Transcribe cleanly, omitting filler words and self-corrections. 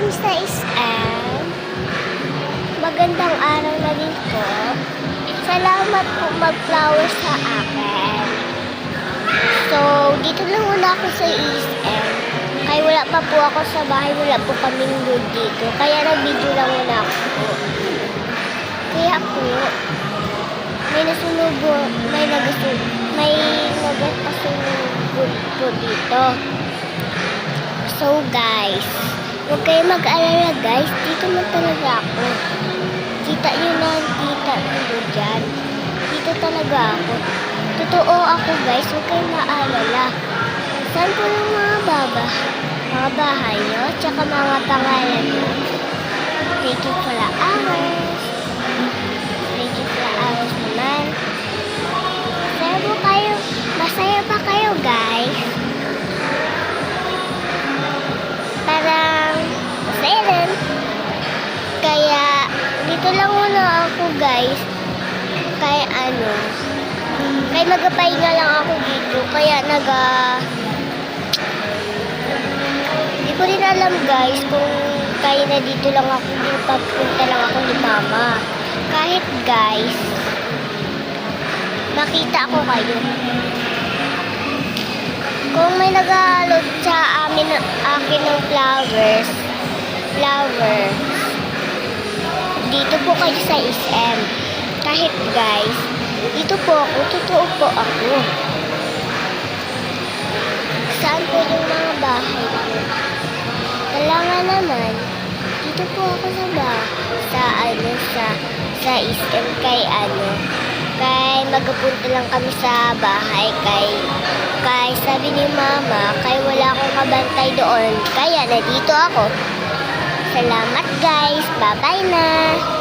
kami sa SM. Magandang araw na din po. Salamat po mag-flowers sa akin. So, dito lang muna ako sa SM. Kaya wala pa po ako sa bahay, wala po kaming load dito. Kaya nag-video lang muna ako po. Kaya po, may nagpasunod po dito. So guys, huwag kayo mag-alala guys, dito na talaga ako. Kita nyo na ang kita nyo dyan. Dito talaga ako. Totoo ako guys, huwag kayo maalala. Saan po yung mga bahay nyo, tsaka mga pangalan nyo? Thank you for the hours. Thank you for the hours naman. Masaya ba kayo guys? Parang masaya rin. Kaya dito lang muna ako guys. Kaya nagpapahinga lang ako dito. Kaya hindi ko rin alam guys kung kaya na dito lang ako, papunta lang ako ni mama. Kahit guys, makita ko kayo. Kung may nag-load sa akin ng flowers, dito po kayo sa SM. Kahit guys, dito po ako, totoo po ako. Saan po yung mga bahay ko? Kailangan naman, dito po ako sa SM kay magpunta lang kami sa bahay kay sabi ni mama kay wala akong kabantay doon kaya nandito ako. Salamat guys, bye bye na.